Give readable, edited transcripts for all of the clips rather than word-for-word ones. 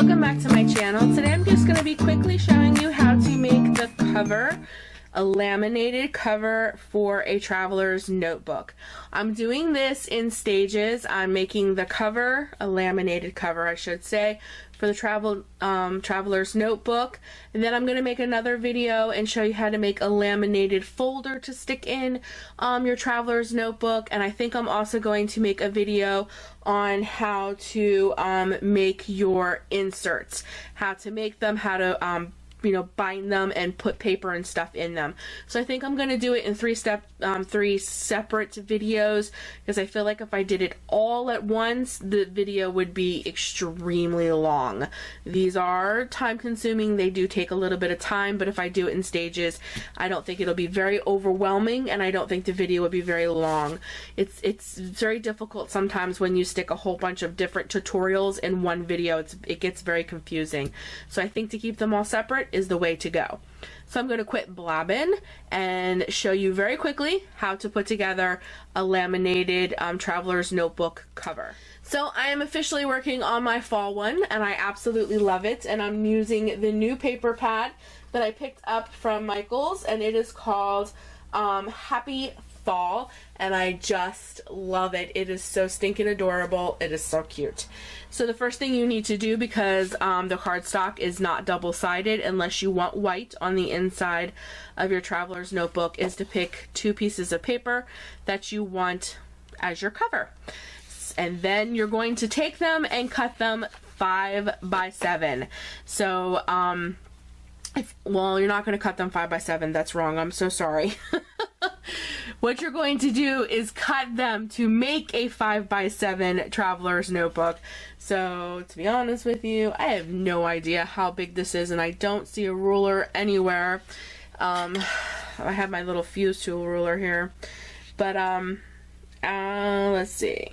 welcome back to my channel. Today I'm just going to be quickly showing you how to make the cover, a laminated cover for a traveler's notebook. I'm doing this in stages. I'm making the cover, a laminated cover I should say, for the traveler's notebook, and then I'm going to make another video and show you how to make a laminated folder to stick in your traveler's notebook. And I think I'm also going to make a video on how to make your inserts, how to make them, how to bind them and put paper and stuff in them. So I think I'm going to do it in three separate videos, because I feel like if I did it all at once, the video would be extremely long. These are time consuming, they do take a little bit of time, but if I do it in stages, I don't think it'll be very overwhelming, and I don't think the video would be very long. It's very difficult sometimes when you stick a whole bunch of different tutorials in one video. It gets very confusing. So I think to keep them all separate is the way to go. So I'm going to quit blabbing and show you very quickly how to put together a laminated traveler's notebook cover. So I am officially working on my fall one, and I absolutely love it, and I'm using the new paper pad that I picked up from Michael's, and it is called Happy Fall, and I just love it. It is so stinking adorable. It is so cute. So the first thing you need to do, because the cardstock is not double-sided unless you want white on the inside of your traveler's notebook, is to pick two pieces of paper that you want as your cover. And then you're going to take them and cut them 5 by 7. So well, you're not going to cut them 5 by 7. That's wrong. I'm so sorry. What you're going to do is cut them to make a 5 by 7 traveler's notebook. So to be honest with you, I have no idea how big this is, and I don't see a ruler anywhere. I have my little fuse tool ruler here, but let's see.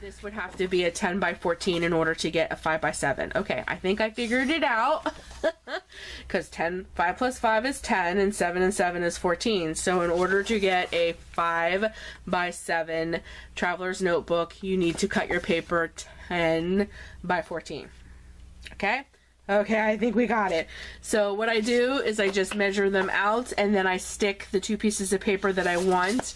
This would have to be a 10 by 14 in order to get a 5 by 7. Okay, I think I figured it out. Because 5 plus 5 is 10, and 7 and 7 is 14. So in order to get a 5 by 7 traveler's notebook, you need to cut your paper 10 by 14. Okay? Okay, I think we got it. So what I do is I just measure them out, and then I stick the two pieces of paper that I want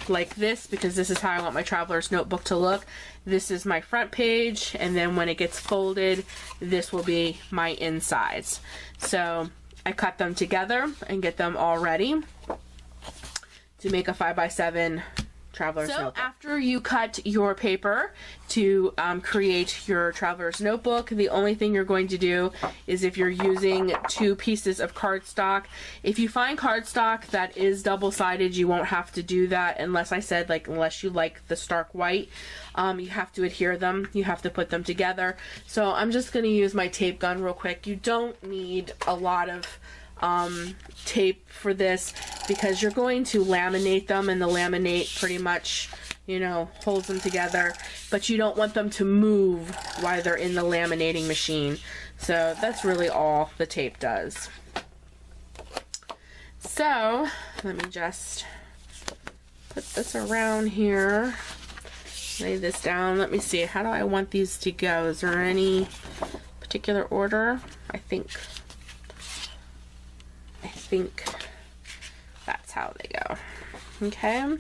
like this, because this is how I want my traveler's notebook to look. This is my front page, and then when it gets folded, this will be my insides. So I cut them together and get them all ready to make a 5 by 7 traveler's notebook. So after you cut your paper to create your traveler's notebook, the only thing you're going to do is, if you're using two pieces of cardstock, if you find cardstock that is double-sided, you won't have to do that unless unless you like the stark white. You have to adhere them, you have to put them together. So I'm just going to use my tape gun real quick. You don't need a lot of tape for this, because you're going to laminate them, and the laminate pretty much, holds them together, but you don't want them to move while they're in the laminating machine. So that's really all the tape does. So let me just put this around here, lay this down. Let me see, how do I want these to go? Is there any particular order? I think that's how they go. Okay, and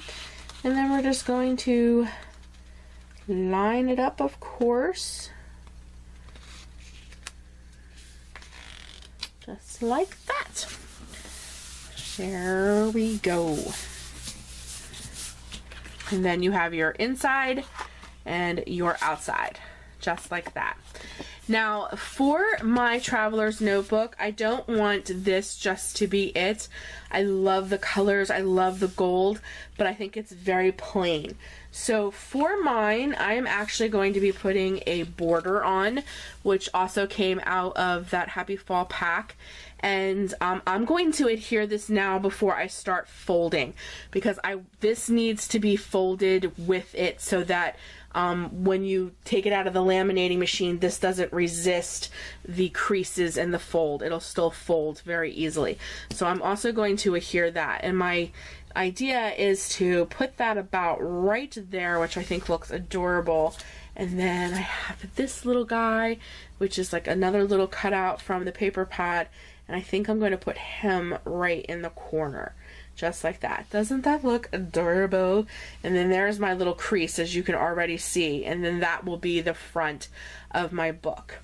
then we're just going to line it up, of course, just like that. There we go. And then you have your inside and your outside, just like that. Now, for my traveler's notebook, I don't want this just to be it. I love the colors, I love the gold, but I think it's very plain. So for mine, I am actually going to be putting a border on, which also came out of that Happy Fall pack. And I'm going to adhere this now before I start folding, because this needs to be folded with it, so that when you take it out of the laminating machine, this doesn't resist the creases in the fold. It'll still fold very easily. So I'm also going to adhere that, and my idea is to put that about right there, which I think looks adorable, And then I have this little guy, which is like another little cutout from the paper pad. And I think I'm going to put him right in the corner, just like that. Doesn't that look adorable? And then there's my little crease, as you can already see. And then that will be the front of my book.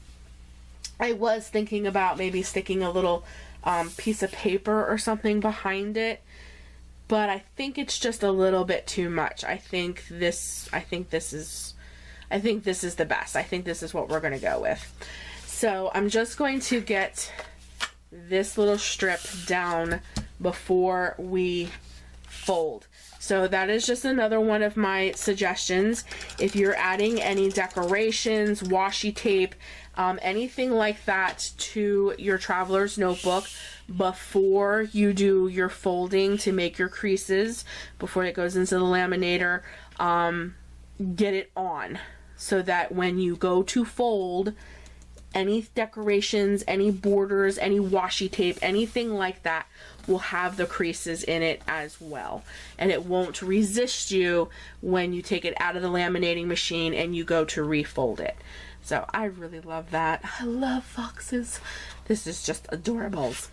I was thinking about maybe sticking a little piece of paper or something behind it, but I think it's just a little bit too much. I think this is the best. I think this is what we're going to go with. So I'm just going to get this little strip down before we fold. So that is just another one of my suggestions. If you're adding any decorations, washi tape, anything like that to your traveler's notebook before you do your folding to make your creases, before it goes into the laminator, get it on so that when you go to fold, any decorations, any borders, any washi tape, anything like that will have the creases in it as well. And it won't resist you when you take it out of the laminating machine and you go to refold it. So I really love that. I love foxes. This is just adorables.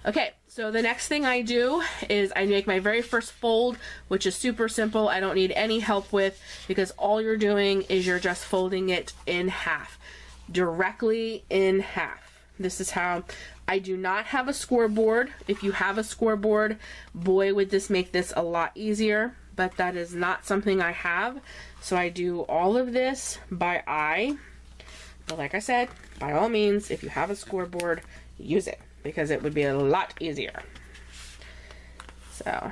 Okay, so the next thing I do is I make my very first fold, which is super simple. I don't need any help with, because all you're doing is you're just folding it in half. Directly in half. This is how. I do not have a scoreboard. If you have a scoreboard, boy, would this make this a lot easier, but that is not something I have. So I do all of this by eye. But like I said, by all means, if you have a scoreboard, use it, because it would be a lot easier. So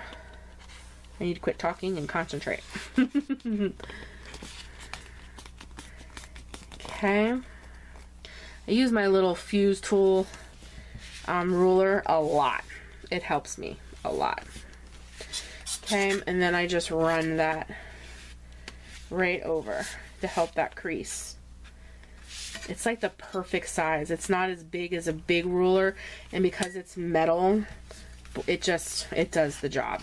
I need to quit talking and concentrate. Okay. I use my little fuse tool ruler a lot. It helps me a lot. Okay, and then I just run that right over to help that crease. It's like the perfect size. It's not as big as a big ruler, and because it's metal, it does the job.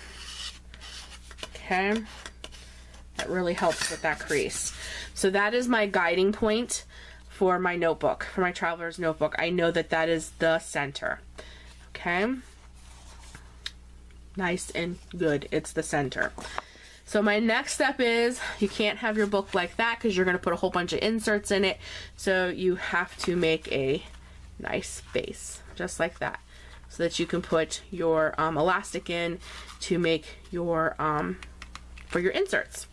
Okay, that really helps with that crease. So that is my guiding point for my notebook, for my traveler's notebook. I know that that is the center. Okay, nice and good. It's the center. So my next step is, you can't have your book like that because you're going to put a whole bunch of inserts in it. So you have to make a nice base, just like that, so that you can put your elastic in to make your for your inserts.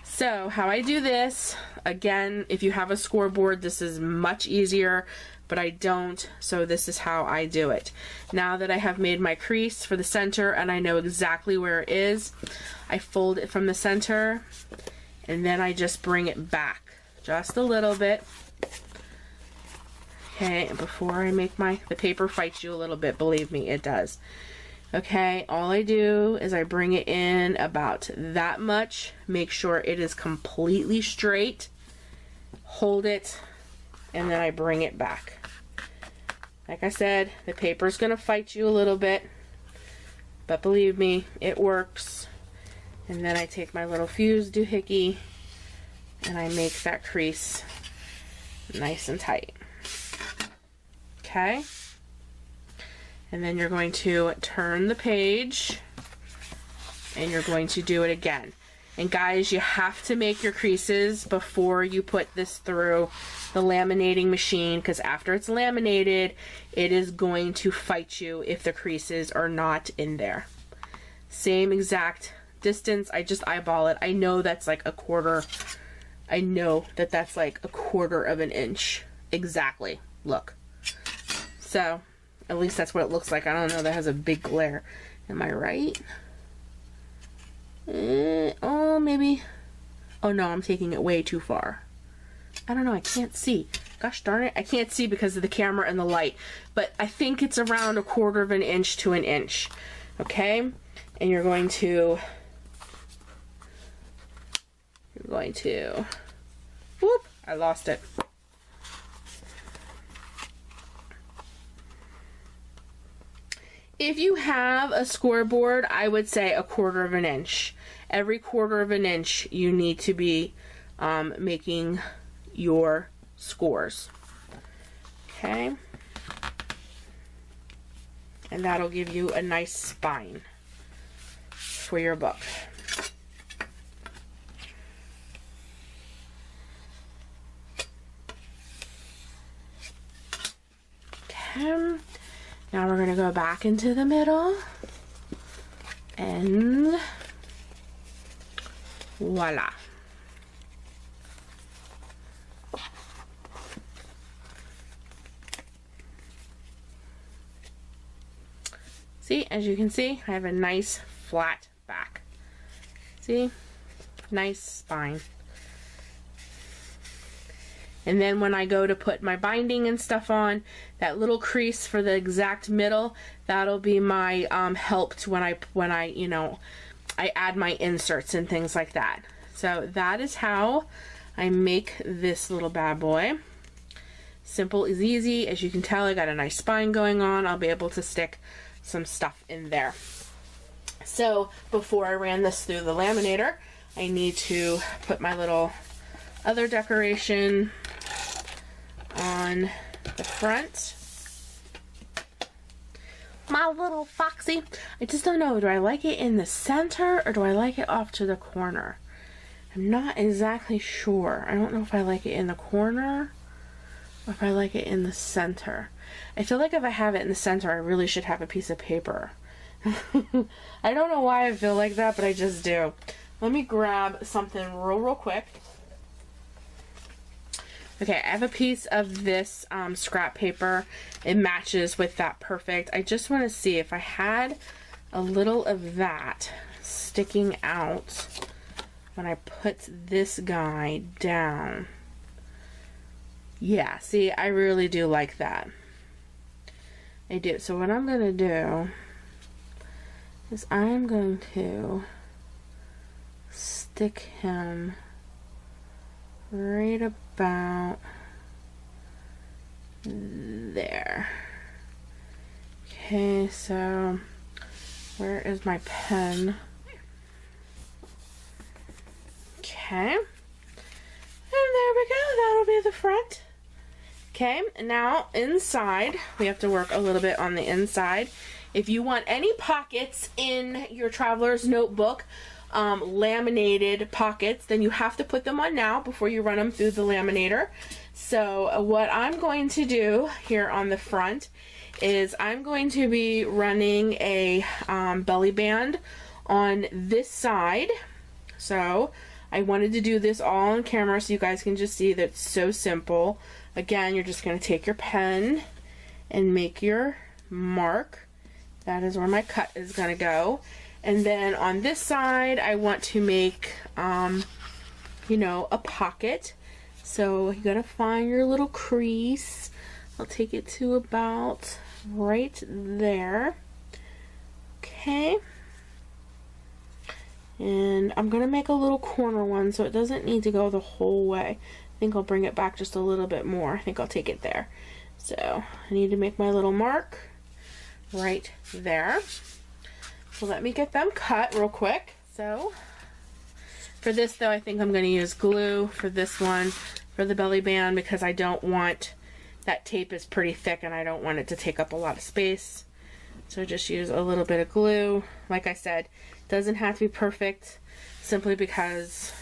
So how I do this, again, if you have a scoreboard, this is much easier, but I don't, so this is how I do it. Now that I have made my crease for the center and I know exactly where it is, I fold it from the center, and then I just bring it back just a little bit. Okay, and before I make the paper fights you a little bit, believe me, it does. Okay, all I do is I bring it in about that much, make sure it is completely straight, hold it, and then I bring it back. Like I said, the paper's gonna fight you a little bit, but believe me, it works. And then I take my little fuse doohickey and I make that crease nice and tight. Okay? And then you're going to turn the page and you're going to do it again. And guys, you have to make your creases before you put this through the laminating machine, because after it's laminated, it is going to fight you if the creases are not in there. Same exact distance. I just eyeball it. I know that's like a quarter. I know that that's like a quarter of an inch. Exactly. Look. So, at least that's what it looks like. I don't know. That has a big glare. Am I right? Oh, maybe. Oh no, I'm taking it way too far. I don't know. I can't see. Gosh darn it. I can't see because of the camera and the light. But I think it's around a quarter of an inch to an inch. Okay? And you're going to... Whoop! I lost it. If you have a scoreboard, I would say a quarter of an inch. Every quarter of an inch you need to be making your scores. Okay, and that'll give you a nice spine for your book. Okay, now we're going to go back into the middle, and voila. See, as you can see, I have a nice flat back. See? Nice spine. And then when I go to put my binding and stuff on, that little crease for the exact middle, that'll be my help to when I you know, I add my inserts and things like that. So that is how I make this little bad boy. Simple is easy. As you can tell, I got a nice spine going on. I'll be able to stick some stuff in there. So before I ran this through the laminator, I need to put my little other decoration on the front. My little foxy. I just don't know, do I like it in the center or do I like it off to the corner? I'm not exactly sure. I don't know if I like it in the corner or if I like it in the center. I feel like if I have it in the center, I really should have a piece of paper. I don't know why I feel like that, but I just do. Let me grab something real quick. Okay, I have a piece of this scrap paper. It matches with that perfect. I just want to see if I had a little of that sticking out when I put this guy down. Yeah, see, I really do like that. I do. So what I'm going to do is I'm going to stick him right about there. Okay, so where is my pen? Okay, and there we go. That'll be the front. Okay, now inside, we have to work a little bit on the inside. If you want any pockets in your traveler's notebook, laminated pockets, then you have to put them on now before you run them through the laminator. So what I'm going to do here on the front is I'm going to be running a belly band on this side. So I wanted to do this all on camera so you guys can just see that it's so simple. Again, you're just going to take your pen and make your mark. That is where my cut is going to go. And then on this side, I want to make, you know, a pocket. So you got to find your little crease. I'll take it to about right there. Okay. And I'm going to make a little corner one so it doesn't need to go the whole way. I think I'll bring it back just a little bit more. I think I'll take it there. So I need to make my little mark right there. So let me get them cut real quick. So for this though, I think I'm going to use glue for this one for the belly band because I don't want, that tape is pretty thick and I don't want it to take up a lot of space. So just use a little bit of glue. Like I said, it doesn't have to be perfect simply because,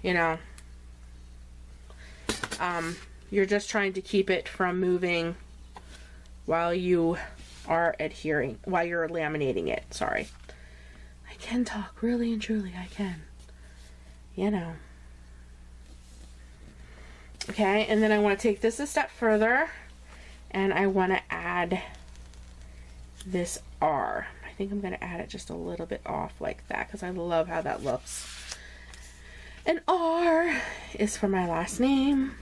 you know, you're just trying to keep it from moving while you are adhering, while you're laminating it. Sorry. I can talk, really and truly, I can. You know. Okay, and then I want to take this a step further and I want to add this R. I think I'm going to add it just a little bit off like that because I love how that looks. And R is for my last name,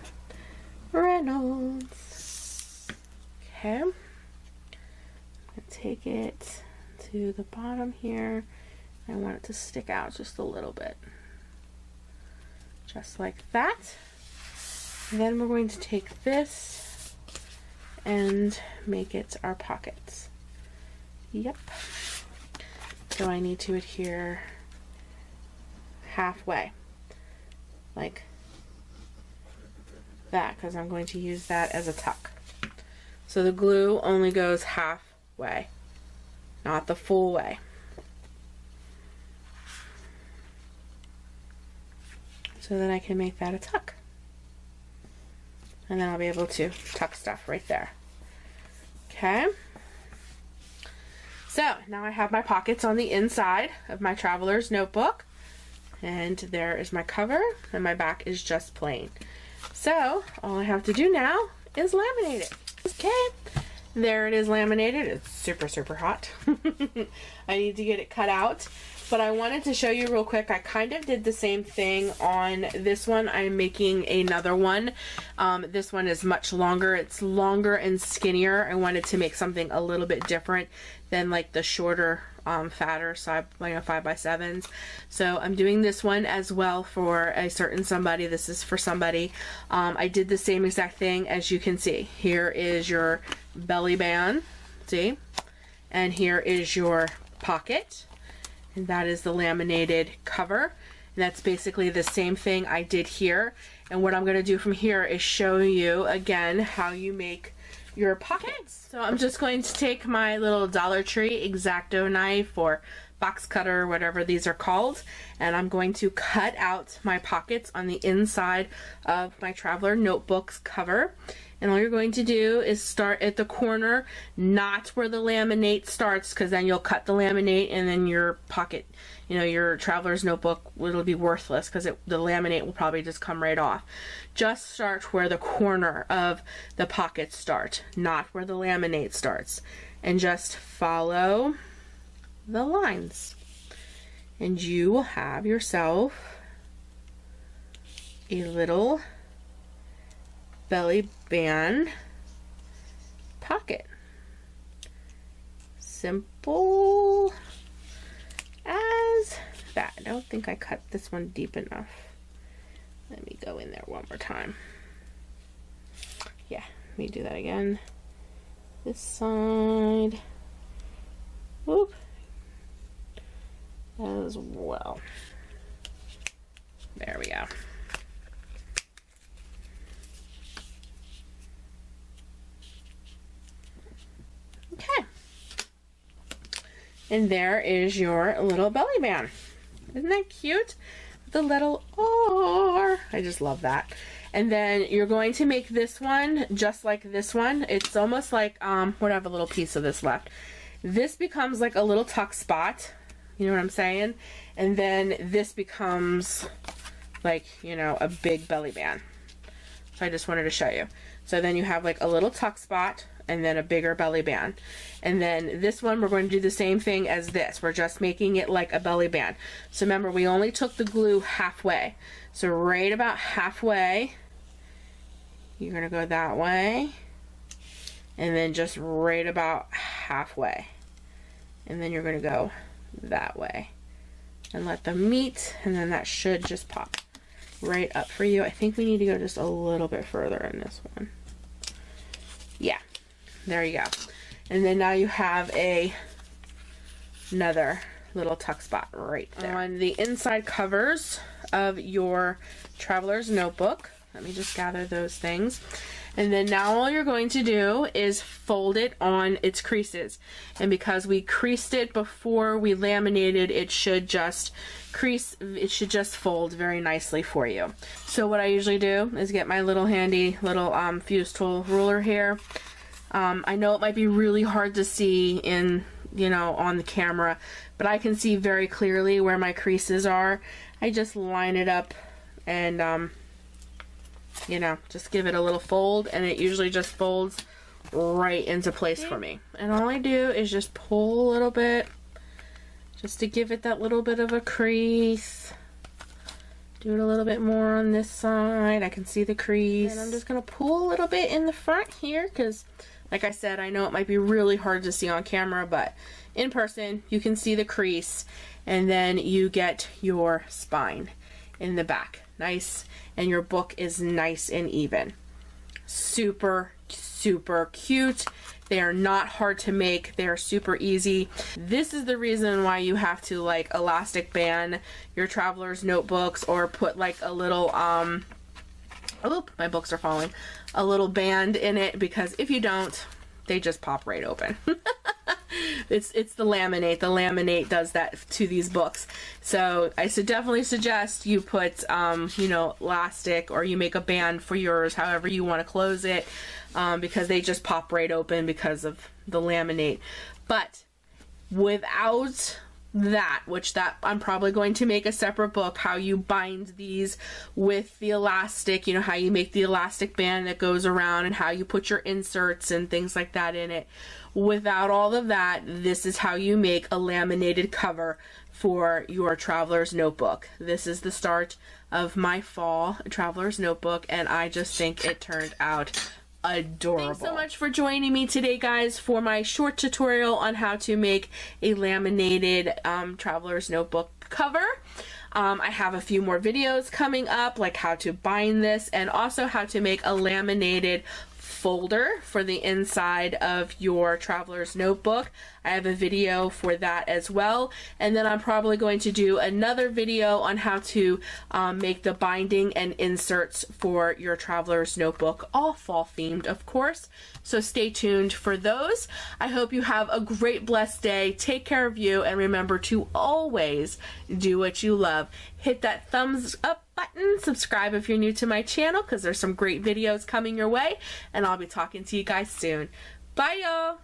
Reynolds. Okay. I'm going to take it to the bottom here. I want it to stick out just a little bit. Just like that. And then we're going to take this and make it our pockets. Yep. So I need to adhere halfway. like that, because I'm going to use that as a tuck. So the glue only goes halfway, not the full way. So that I can make that a tuck. And then I'll be able to tuck stuff right there. Okay. So now I have my pockets on the inside of my traveler's notebook. And there is my cover, and my back is just plain. So all I have to do now is laminate it. Okay. There it is laminated. It's super, super hot. I need to get it cut out. But I wanted to show you real quick, I kind of did the same thing on this one. I'm making another one. This one is much longer. It's longer and skinnier. I wanted to make something a little bit different than like the shorter, fatter side, 5x7s. So I'm doing this one as well for a certain somebody. This is for somebody. I did the same exact thing, as you can see. Here is your belly band, see? And here is your pocket. And that is the laminated cover. And that's basically the same thing I did here. And what I'm going to do from here is show you again how you make your pockets. So I'm just going to take my little Dollar Tree X-Acto knife or box cutter, whatever these are called, and I'm going to cut out my pockets on the inside of my Traveler Notebook's cover. And all you're going to do is start at the corner, not where the laminate starts, because then you'll cut the laminate and then your pocket, you know, your Traveler's Notebook, it'll be worthless because the laminate will probably just come right off. Just start where the corner of the pockets start, not where the laminate starts. And just follow the lines. And you will have yourself a little belly band pocket. Simple as that. I don't think I cut this one deep enough. Let me go in there one more time. Yeah, let me do that again. This side. Whoop. As well. There we go. Okay. And there is your little belly band. Isn't that cute? The little R. I just love that. And then you're going to make this one just like this one. It's almost like, what, I have a little piece of this left. This becomes like a little tuck spot. You know what I'm saying? And then this becomes like, you know, a big belly band. So I just wanted to show you. So then you have like a little tuck spot and then a bigger belly band. And then this one, we're going to do the same thing as this. We're just making it like a belly band. So remember, we only took the glue halfway. So right about halfway, you're going to go that way. And then just right about halfway. And then you're going to go that way. And let them meet, and then that should just pop right up for you. I think we need to go just a little bit further in this one. Yeah, there you go. And then now you have another little tuck spot right there. On the inside covers of your Traveler's Notebook, let me just gather those things. And then now all you're going to do is fold it on its creases. And because we creased it before we laminated, it should just crease, it should just fold very nicely for you. So what I usually do is get my little handy little fuse tool ruler here. I know it might be really hard to see in, you know, on the camera, but I can see very clearly where my creases are. I just line it up and you know, just give it a little fold, and it usually just folds right into place for me. And all I do is just pull a little bit just to give it that little bit of a crease. Do it a little bit more on this side. I can see the crease. And I'm just going to pull a little bit in the front here because, like I said, I know it might be really hard to see on camera, but in person you can see the crease, and then you get your spine in the back. Nice, and your book is nice and even. Super, super cute. They are not hard to make. They are super easy. This is the reason why you have to like elastic band your traveler's notebooks, or put like a little oh, my books are falling, a little band in it, because if you don't, they just pop right open. It's the laminate. The laminate does that to these books. So I definitely suggest you put, you know, elastic, or you make a band for yours, however you want to close it, because they just pop right open because of the laminate. But without that, which I'm probably going to make a separate book, how you bind these with the elastic, you know, how you make the elastic band that goes around, and how you put your inserts and things like that in it. Without all of that, this is how you make a laminated cover for your traveler's notebook. This is the start of my fall traveler's notebook, and I just think it turned out adorable. Thanks so much for joining me today, guys, for my short tutorial on how to make a laminated traveler's notebook cover. I have a few more videos coming up, like how to bind this, and also how to make a laminated folder for the inside of your traveler's notebook. I have a video for that as well, and then I'm probably going to do another video on how to make the binding and inserts for your traveler's notebook, all fall themed, of course, so stay tuned for those. I hope you have a great, blessed day. Take care of you, and remember to always do what you love. Hit that thumbs up button, subscribe if you're new to my channel, because there's some great videos coming your way, and I'll be talking to you guys soon. Bye, y'all.